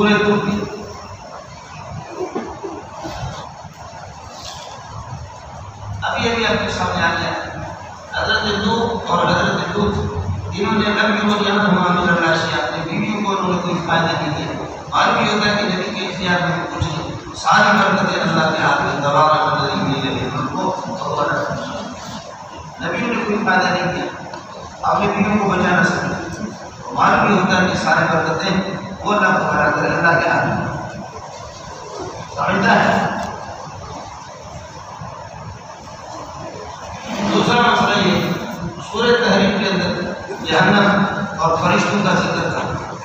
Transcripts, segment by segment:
سورہ ترکی ابھی آپ کے سامنے آ گیا. حضرت نوح اور حضرت لوط انہوں نے نبیوں اور یہاں محمد اللہ اپنی بیویوں کو انہوں نے کوئی فائدہ نہیں دیا. اور بھی ہوتا ہے کہ نبی کے اختیار میں کچھ نہیں, ساری برکتیں اللہ کے ہاتھ میں دوبارہ بدلی ہوئی لگے ان کو اور نبیوں نے کوئی فائدہ نہیں دیا, اپنے بیویوں کو بچا نہ سکے. اور بھی ہوتا ہے کہ سارے برکتیں وہ اللہ کو بھرا کرے اللہ کے ہاتھ میں. سمجھتا ہے. دوسرا مسئلہ یہ سورہ تحریم کے اندر جہنم اور فرشتوں کا ذکر تھا.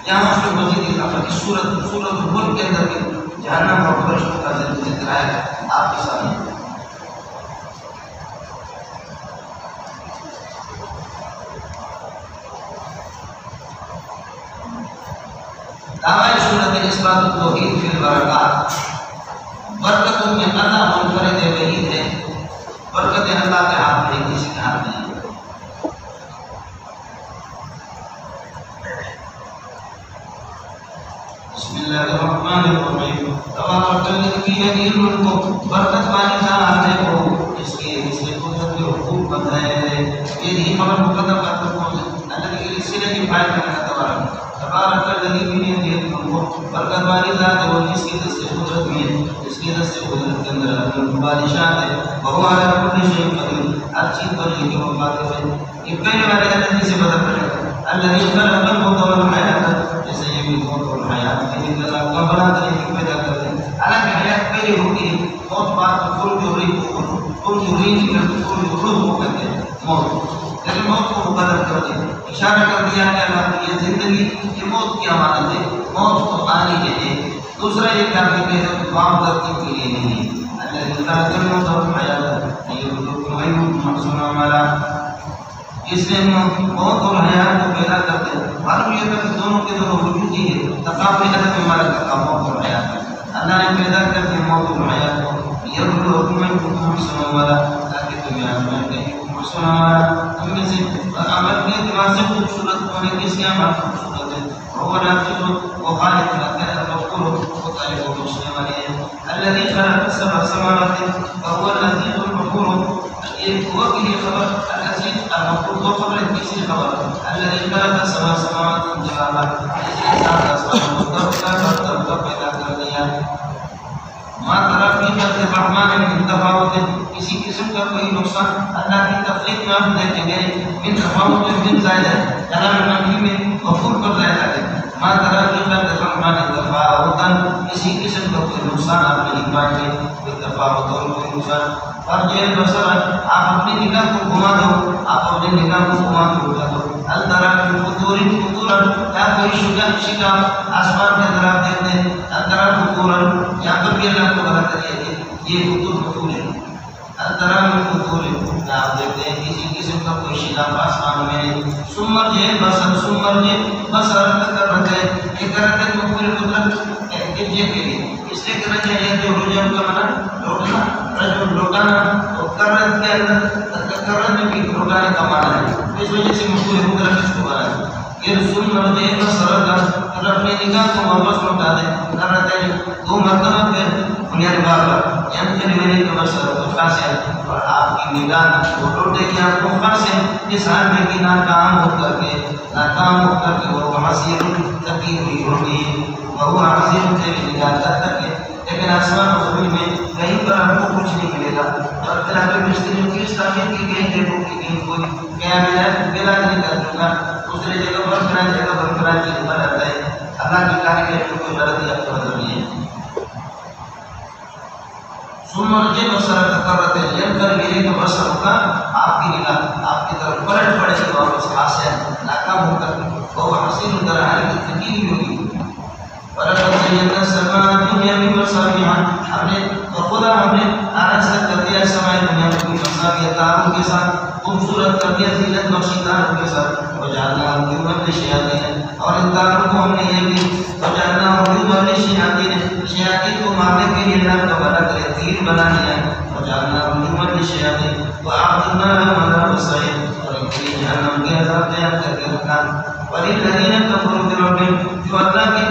یہاں اس میں مزید اضافہ کی سورۃ الملک کے اندر بھی جہنم اور فرشتوں کا ذکر آیا ہے آپ کے سامنے. دعوی سورت اثبات التوحید فی البرکات. برکتوں میں اللہ منفرد وحید ہے. برکتیں اللہ کے ہاتھ میں, کسی کے ہاتھ نہیں. بسم اللہ الرحمن الرحیم. تبارک الذی بیدہ الملک. برکت والی ذات ہے وہ جس کے قدرت کے حقوق بند ہے. یہ خبر مقدم کرتے ہیں اللہ کے سلے کی فائدہ کرنا. تبارک الذی بیدہ الملک. برکت والی ذات ہے وہ جس کے دست قدرت میں ہے, جس کے دست قدرت کے اندر اپنی بادشاہت ہے. وہو علی کل شیء قدیر. ہر چیز پر یہ کہ قادر ہے. یہ پہلے والے الذی سے بدل پڑے گا. الذی خلق الموت والحیات. جیسے یہ بھی موت اور حیات کے لیے اللہ کا بنا طریقے پیدا کرتے ہیں. حالانکہ حیات پہلے ہوتی ہے, موت بعد میں کل جو رہی کو کہتے ہیں موت. لیکن موت کو مقدر کر دیا, اشارہ کر دیا کہ اللہ کی یہ زندگی یہ موت کی امانت ہے, موت تو آنی ہے. دوسرا یہ کہا کہ تمام ترتیب کے لیے نہیں. اللہ تعالیٰ کرنا تو حیات ہے اس نے موت اور حیات کو پیدا کرتے ہیں. معلوم یہ کہ دونوں کے دونوں وجود ہی ہے. تقابل حضرت ہمارا کا موت اور حیات ہے. اللہ نے پیدا کر کے موت اور حیات کو یہ حکومت کو سننے والا تاکہ تم آزمائیں گے. سننے والا تم میں سے عمل کے اعتبار سے خوبصورت ہونے کی اس کی عمل خوبصورت ہے. وہ نافذ وہ خالق ہے غفور وہ طالب و بخشنے والے ہیں. الذي خلق سبع سماوات وهو العزيز الغفور. یہ وہ کے لیے خبر العزیز الغفور دو خبر ہے. تیسری خبر الذي خلق سبع سماوات طباقا. اس سات آسمانوں کا پیدا کر دیا. ما ترى في خلق الرحمن من تفاوت. کسی قسم کا کوئی نقصان اللہ کی تخلیق میں ہم دیکھیں گے. من تفاوت من زائد ہے کلام منفی میں غفور پر زائد ہے. ما ترى في خلق الرحمن تفاوتا. کسی قسم کا کوئی نقصان آپ نہیں پائیں گے. کوئی تفاوت اور کوئی نقصان. اور یہ بصر آپ اپنی نگاہ کو گھما دو, آپ اپنی نگاہ کو گھما کے اٹھا دو. الترا من فطور فطورا. کیا کوئی شکاف آسمان کے اندر آپ دیکھتے ہیں. الترا فطورا یہاں پر بھی اللہ کو بتا کر یہ فطور فطور ہے. الترا من فطور آپ دیکھتے ہیں کسی قسم کا کوئی شکاف آسمان میں. سمر جے بصر سمر جے بصر کر رکھے یہ کرتے ہیں پورے قدرت کے لیے. اس لیے کرنا چاہیے جو رجوع کا معنی لوٹنا رجوع لوٹانا اور کرت کے اندر کرت میں بھی لوٹانے کا معنی ہے. اس وجہ سے مشہور قدرت اس کو بنا ہے. یہ رسول مرجے بصر کا اپنی نگاہ کو واپس لوٹا دے. کرتے دو مرتبہ پہ بنیاد بار یعنی میرے کا بصر خدا سے اور آپ کی نگاہ وہ لوٹے گی آپ کو خدا سے. اس حال میں کہ ناکام ہو کر کے وہ وہاں سے تبدیل ہوئی ہوگی. وہ عظیم تیری نگاہ کر کے لیکن آسمان و زمین میں کہیں پر ہم کو کچھ نہیں ملے گا. اور پھر آپ مستری کی اس تعمیر کی گئی دیکھو کہ کہیں کوئی کیا ملا نہیں کر دوں گا. دوسری جگہ پر فرائض چیز پر آتا ہے. اللہ کی کاریگری کو کوئی غلطی آپ کو نظر نہیں ہے. سمر جے بصر کرتے ہیں کر میرے کا بصر کا آپ کی نگاہ آپ کی طرف پلٹ پڑے گی واپس خاص ہے ناکام ہو کر وہ حسین در حال کی تکلیف ہوگی. ولقد زينا السماء الدنيا بمصابيح. ہم نے خدا ہم نے آرائش کر دیا سماء دنیا کو مصابیح تاروں کے ساتھ خوبصورت کر دیا زینت بخشی تاروں کے ساتھ. وجعلناها رجوما للشياطين. اور ان تاروں کو ہم نے یہ بھی وجعلناها رجوما للشياطين. شیاطین کو مارنے کے لیے اللہ کا بنا کرے تیر بنا لیا. وجعلناها رجوما للشياطين وأعتدنا لهم عذاب السعير. اور ان کے جہنم کے عذاب تیار کر کے رکھا. وللذین كفروا بربهم. جو اللہ کے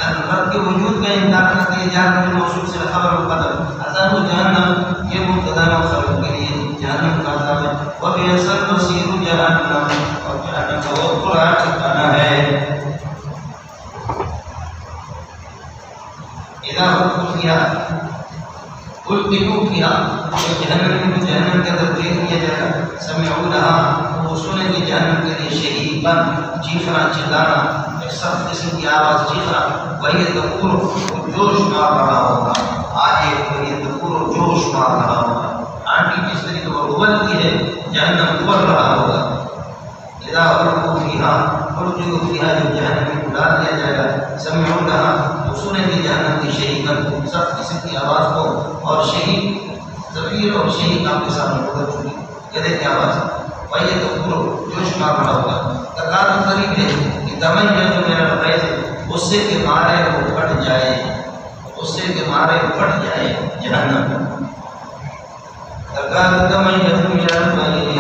رب کے وجود کا انکار کرتے ہیں جہنم موصول سے خبر القدر عذاب جہنم یہ مبتدا و خبر کے لیے جہنم کا عذاب ہے وبئس المصیر جہنم اور جہنم بہت برا ٹھکانہ ہے اذا القوا فيها القوا فيها جہنم کے اندر پھینک دیا جائے گا سمعوا لها وہ سنیں گے جہنم کے لیے شہیقا چیخنا چلانا ایک سخت قسم کی آواز چیخنا وہی تقول جوش مار رہا ہوگا آگے وہی تقول جوش مار رہا ہوگا آنٹی جس طریقے پر ابلتی ہے جہنم ابل رہا ہوگا اذا القوا فيها القوا فيها جو جہنم میں ڈال دیا جائے گا سمعوا لها وہ سنیں گے جہنم کی شہیقا سخت قسم کی آواز کو اور شہیق زفیر اور شہیق آپ کے سامنے گزر چکی کہتے کیا آواز وہی تقول جوش مار رہا ہوگا تقاضا قریب ہے کہ تمنا جو میرا فیض ہے غصے کے مارے وہ پھٹ جائے غصے کے مارے وہ پھٹ جائے جہنم تقاضا تمنا جو میرا فیض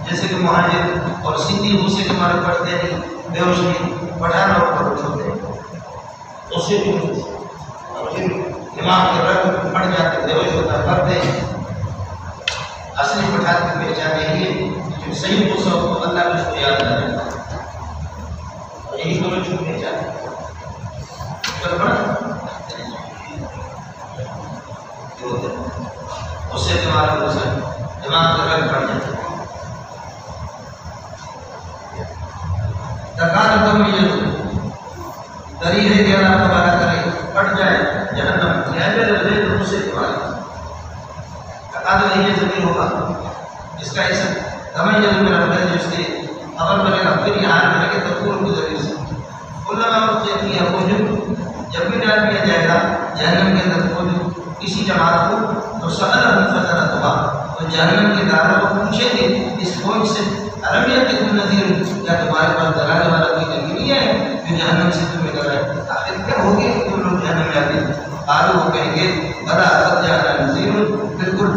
جیسے کہ مہاجر اور سندھی غصے کے مارے پھٹتے نہیں بے ہوش نہیں پٹھان اور پھٹ ہوتے غصے کی دماغ کے رنگ پھٹ جاتے بے ہوش ہوتا پھٹتے ہیں اصلی پٹھان کی پہچان یہی ہے کہ صحیح غصہ کو اللہ کے شکر یاد کرے اور یہی کو میں چھوٹ نہیں چاہتا غصے کے مارے غصہ دماغ کے رنگ پھٹ جاتے تقاضا تمنا دری ہے کہ اللہ تبارک کرے پھٹ جائے جہنم لہذا لے تو غصے کے مارے تقاضا نہیں ضمیر ہوگا اس کا ایسا تمنا میرا فیض جس کے خبر بنے گا پھر یہاں میں لگے تقول کے ذریعے سے علماء اور کیا جب بھی ڈال دیا جائے گا جہنم کے اندر فوج کسی جماعت کو تو سألہم فضلتها تو جہنم کے داروں کو پوچھیں گے اس فوج سے الم یأتکم نذیر کیا تمہارے پاس ڈرانے والا کوئی نبی نہیں ہے جو جہنم سے تمہیں ڈرائے آخر کیا ہوگی کہ تم لوگ جہنم میں آتے قالوا وہ کہیں گے بلا قد جاءنا نذیر بالکل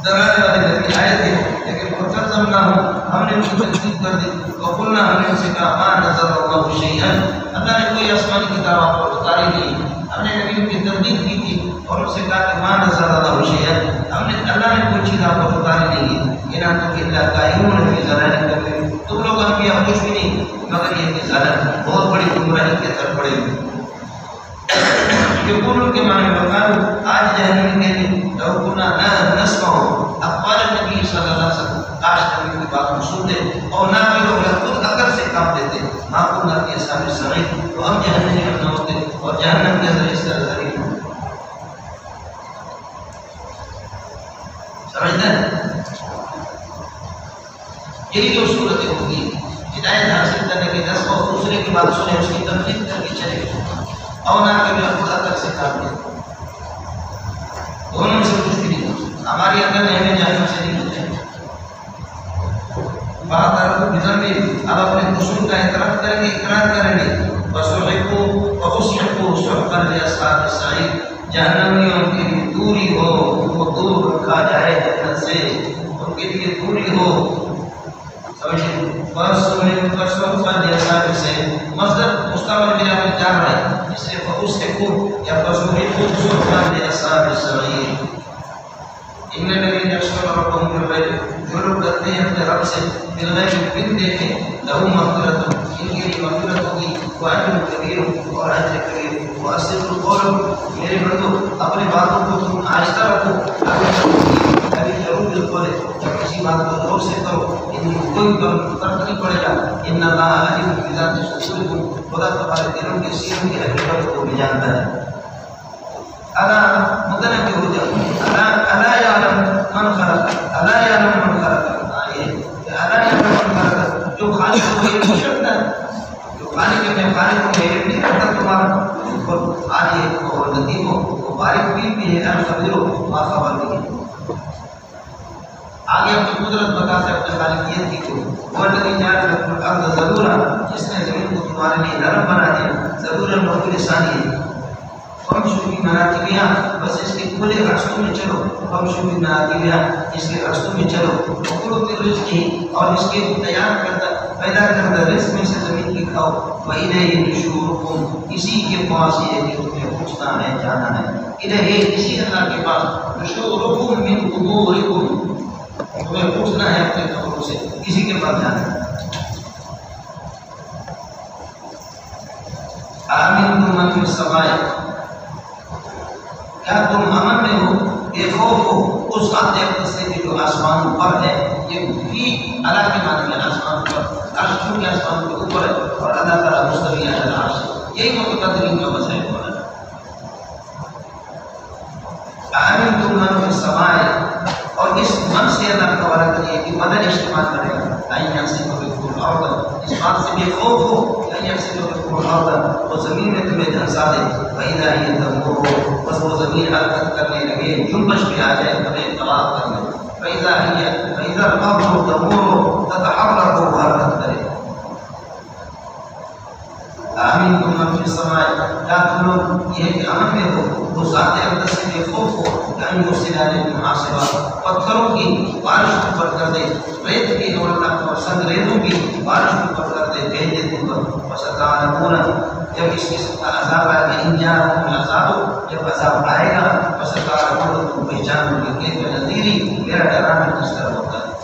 ڈرانے والے نبی آئے تھے لیکن فکذبناہم ہم نے ان کی تکذیب کر دی وقلنا ہم نے ان سے کہا ما نزل اللہ شیئا اللہ نے کوئی آسمانی کتاب آپ کو اتاری نہیں ہم نے نبی ان کی تردید کی تھی اور ان سے کہا کہ ما نزل اللہ شیئا ہم نے اللہ نے کوئی چیز آپ کو اتاری نہیں ہے ان انتم الا قائمون فی ضلال کبیر تم لوگ انبیاء کچھ بھی نہیں مگر یہ کہ ضلال بہت بڑی گمراہی کے اندر پڑے ہوئے یقولون کے معنی وقالوا آج جہنم کے دن لو کنا نسمع اقوال النبی صلی اللہ علیہ وسلم کاش نبی کی بات سنتے اور نہ بھی لوگ خود عقل سے کام دیتے ماں کو نہ کیا سامنے سمجھ تو ہم جہنم میں نہ ہوتے اور جہنم کے اندر اس طرح ذریعہ سمجھتے ہیں یہی جو صورتیں ہوگی ہدایت حاصل کرنے کے 10 اور دوسرے کی بات سنے اس کی تنقید کر کے چلے اور نہ کبھی خود عقل سے کام دے دونوں میں سے کچھ بھی نہیں ہماری عقل نے ہمیں جہنم سے نہیں بچائے بات طرف نظام بھی اب اپنے قصور کا اعتراف کریں گے اقرار کریں گے وَأُصْحِبُوا صُحْبًا لِأَصْحَابِ السَّعِيرِ جہنمیوں کے لیے دوری ہو وہ دور رکھا جائے جنت سے ان کے لیے دوری ہو مصدر مستقبل میں آپ جان رہے ہیں اس لیے فَأُصْحِبُوا یا فَأُصْحِبُوا صُحْبًا لِأَصْحَابِ السَّعِيرِ ان الذين يخشون ربهم بالغيب جو لوگ ڈرتے ہیں اپنے رب سے بالغیب بن دیکھیں لہم مغفرۃ ان کے لیے مغفرت ہوگی واجر کبیر اور اجر کبیر واسر القول میرے بندو اپنے باتوں کو تم آہستہ رکھو ابھی ضرور بالقول جب کسی بات کو زور سے کرو ان کوئی فرق نہیں پڑے گا ان اللہ علیم بذات الصدور خدا تمہارے دلوں کے سینوں کی حقیقت کو بھی جانتا ہے الا متنبہ ہو جاؤ الا یعلم من خلق الا یعلم من خلق الا یعلم من خلق جو خالق کو یہ نہیں کرتا جو خالق کے میں خالق کو یہ نہیں کرتا تمہارا آج یہ اور لطیف ہو وہ باریک بھی ہے الخبیر ما خبر بھی آگے اپنی قدرت بتا سے اپنے خالقیت کی کو وہ الذی جعل لكم الارض ذلولا جس نے زمین کو تمہارے لیے نرم بنا دیا ذلولا بہت لسانی ہے فمشوا في مناكبها بس اس کے کھلے راستوں میں چلو فمشوا في مناكبها اس کے راستوں میں چلو وکلوا من رزقه اور اس کے تیار کردہ پیدا کردہ رزق میں سے زمین کی کھاؤ وَإِلَيْهِ نُشُورُكُمْ اسی کے پاس یہ کہ تمہیں پوچھنا ہے جانا ہے الہی اسی اللہ کے پاس نُشُورُكُمْ مِنْ قُبُورِكُمْ تمہیں پوچھنا ہے اپنے قبروں سے اسی کے پاس جانا ہے آمنتم من فی السماء کیا تم امن میں ہو بے خوف ہو اس ذات اقدس سے جو آسمان پر ہے یہ بھی اللہ کے معنی میں آسمان پر عرش کے آسمان کے اوپر ہے اور اللہ تعالیٰ مستوی علی العرش یہی متقدرین کا مسئلہ ہے آمنتم من فی السماء اور اس من سے اللہ تبارک کریے کہ مدد اجتماع کرے گا آئین سے بکم الارض اس بات سے بے خوف ہو آئین سے بکم الارض وہ زمین میں تمہیں دھنسا دے وَإِذَا هِيَ تَمُرُّ بس وہ زمین حرکت کرنے لگے جنبش پہ آ جائے تمہیں تباہ کرنے فَإِذَا الْأَرْضُ تَمُرُّ تَتَحَرَّكُ حرکت کرے آمنتم من فی السماء کیا تم لوگ یہ کہ امن میں ہو وہ ذات اقدس سے بے خوف ہو کہ ان یرسل علیکم حاصبا پتھروں کی بارش اوپر کر دے ریت کی اور اللہ کو سنگ ریتوں کی بارش اوپر کر دے بھیج دے تم پر وستعلمون جب اس کے عذاب آئے گا ان جاءکم العذاب جب عذاب آئے گا وستعلمون تم پہچان لوگے کیف نذیری میرا ڈرانا کس طرح ہوتا ہے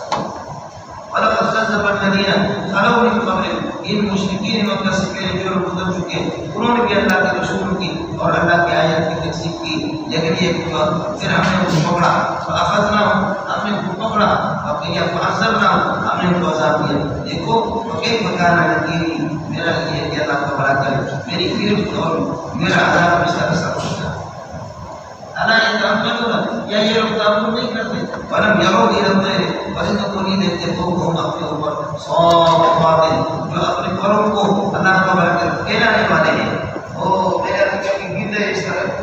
وَلَقَدْ كَذَّبَ الَّذِينَ خَلَوْا مِن قَبْلِهِمْ ان مشرکین مکہ سے پہلے جو لوگ گزر چکے انہوں نے بھی اللہ کے رسول کی اور اللہ کی آیت کی تکذیب کی لیکن یہ پھر ہم نے ان کو پکڑا فَأَخَذْنَاهُمْ ہم نے ان کو پکڑا اور کیا فَعَذَّبْنَاهُمْ ہم نے ان کو عذاب دیا دیکھو وَكَيْفَ كَانَ نَكِيرِ میرا یہ کہ اللہ کا بڑا کرے میری گرفت اور میرا عذاب اس طرح سے ہوتا ہے اللہ یہ تعملون یا یہ لوگ تعمل نہیں کرتے ولم يروا الى الطير ولن کو نہیں دیکھتے تو ہم اپنے اوپر صافات جو اپنے پروں کو اللہ کو بڑھ کر کہلانے والے ہیں او میرا کی گیت ہے اس طرح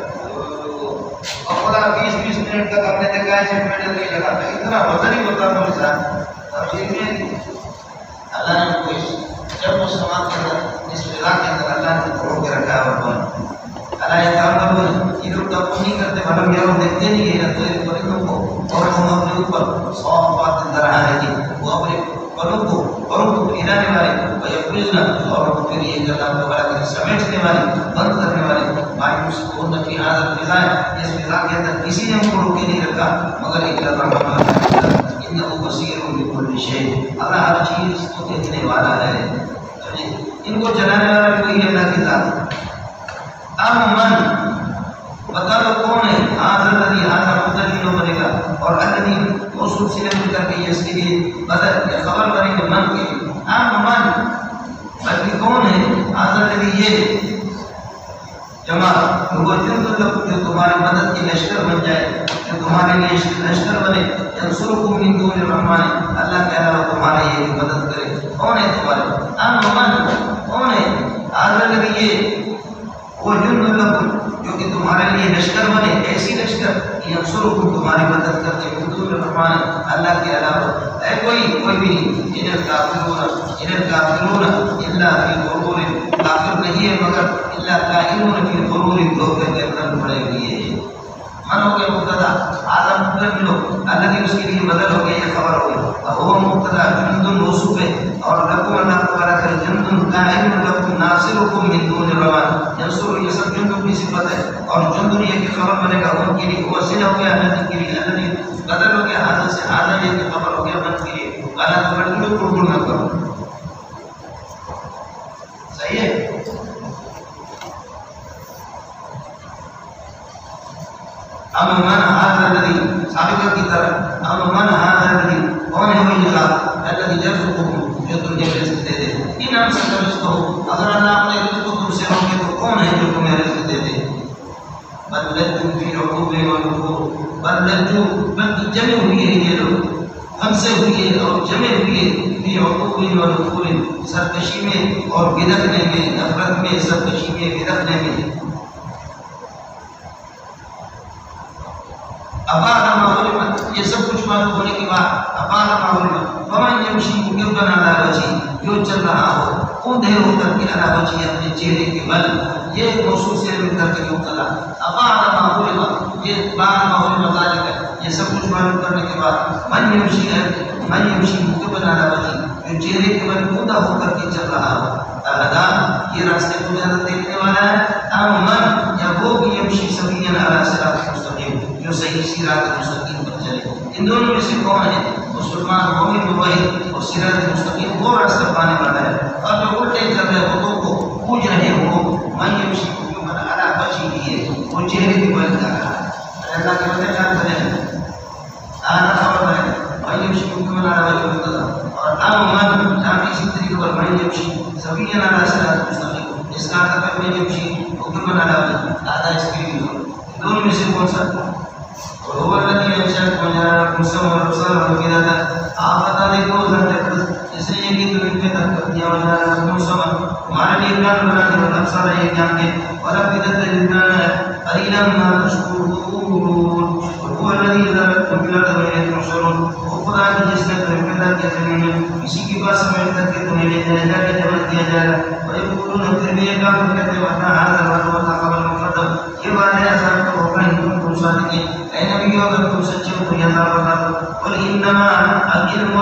اور خدا 20 منٹ تک اپنے دکھائے سے منٹ نہیں لگاتا اتنا وزن ہی ہوتا ہے انسان اور یہ میں اللہ نے کوئی جب وہ سماعت کرتا اس فضا کے اندر اللہ نے روک کے رکھا ہے اور اللہ یہ تعملون یہ لوگ تب نہیں کرتے مطلب یہ لوگ دیکھتے نہیں ہے تو یہ پرندوں کو اور ہم اپنے اوپر صافات اندر آ رہے ہیں وہ اپنے پروں کو پھیلانے والے اور پھر یہ اللہ تبارک و سمیٹنے والے بند کرنے والے مایوس کو نفی حاضر فضا ہے اس فضا کے اندر کسی نے ان کو روکے نہیں رکھا مگر ایک اللہ انه بصیر بكل شيء اللہ ہر چیز کو دیکھنے والا ہے ان کو جلانے والا کوئی اللہ کی ذات امن بتا دو کون ہے حاضر الذی حاضر مدلل بنے گا اور الذی موصول سے لے کر کے اس کے لیے بدل یا خبر کریں گے من کے امن بلکہ کون ہے حاضر الذی یہ جمع وہ جن لوگ جو تمہاری مدد کی لشکر بن جائے جو تمہارے لیے لشکر بنے ینصرکم من دون الرحمن اللہ کے علاوہ تمہارے یہ مدد کرے کون ہے تمہارے امن کون ہے حاضر الذی یہ وہ جن لوگ جو کہ تمہارے لیے لشکر بنے ایسی لشکر ینصرکم تمہاری مدد کرتے من دون الرحمن اللہ کے علاوہ ہے کوئی بھی نہیں ان الکافرون الا فی غرور کافر نہیں ہے مگر الا کائنون فی غرور دھوکے کے اندر پڑے ہوئے ہیں من ہو گیا مبتدا آدم مبتدا لو الذی اس کے لیے بدل ہو گیا یہ خبر ہو گئی اب وہ مبتدا جند موصوف ہے اور لکم اللہ تبارک جند قائم لکم ناصرکم من دون الرحمن ینصر یہ سب جند کی صفت ہے اور جند یہ کی خبر بنے گا ان کے لیے وسیلہ ہو گیا الذی کے لیے الذی بدل ہو گیا حاضر سے حاضر یہ کی خبر ہو گیا من کے لیے اللہ تبارک کو نہ کرو صحیح ہے من هذا الذي سابقہ کی طرح من هذا الذي کون ہے وہ اللہ الذي يرزقكم جو تمہیں رزق دے دے ان ہم سے رزق ہو اگر اللہ اپنے رزق کو تم سے روکے تو کون ہے جو تمہیں رزق دے دے بل لجوا في عقوب ونفور بل جمع ہوئی ہے یہ لوگ ہم سے ہوئی ہے اور جمع ہوئی ہے في عقوب ونفور سرکشی میں اور بدکنے میں نفرت میں سرکشی میں بدکنے میں ابانا معلومات یہ سب کچھ معلوم ہونے کے بعد ابانا معلومات ومن یمشی مکبن علی وجہہ جو چل رہا ہو اوندھے ہو کر کے علی وجہہ اپنے چہرے کے بل یہ موصول سے مل کر کے مبتدا ابانا معلومات یہ بانا معلومات ذالک یہ سب کچھ معلوم کرنے کے بعد من یمشی مکبن علی وجہہ جو چہرے کے بل کودہ ہو کر کے چل رہا ہو. الہدا یہ راستے کو زیادہ دیکھنے والا ہے. من یا وہ بھی یمشی سویاً علی صراط مستقیم جو صحیح صراط مستقیم پر چلے. ان دونوں میں سے کون ہے؟ مسلمان مومن موحد اور صراط مستقیم وہ راستہ پانے والا ہے. اور جو الٹے چل رہے خودوں کو پوج رہے ہو من یمشی علی وجهه وہ چہرے کے بل جا رہا ہے. اللہ کے بندے کیا کریں آنا خبر ہے من یمشی علی وجهه اور من جہاں اسی طریقے پر من یمشی سویاً علی صراط مستقیم اس کا مطلب من یمشی حکم علی وجهه آدھا اس کے لیے دونوں میں سے کون سا؟ وهو الذي ينشأكم ويراكم سمعا وابصارا وافئدة. آپ بتا دیں کہ وہ اس لیے کہ تم ان کے تک کر دیا ويراكم سمعا ہمارے لیے کان بنا دیا والابصار یہ جان کے وافئدة قليلا ما تشكرون. وهو الذي ذرأكم في الأرض وإليه تحشرون. وہ خدا کی جس نے تمہیں پیدا کیا زمین میں اسی کے پاس سمیٹ کر کے تمہیں لے جائے گا کہ جمع کیا جائے گا. ويقولون پھر بھی یہ کام کہتے ہیں وَأَنَّ هَٰذَا الْوَعْدُ وَالْعَذَابُ الْمُفْرَطُ یہ وعدہ عذاب کا ہوگا ان تم صادقین. اے نبی اگر تم سچے ہو تو یہ عذاب بتا دو. قل انما العلم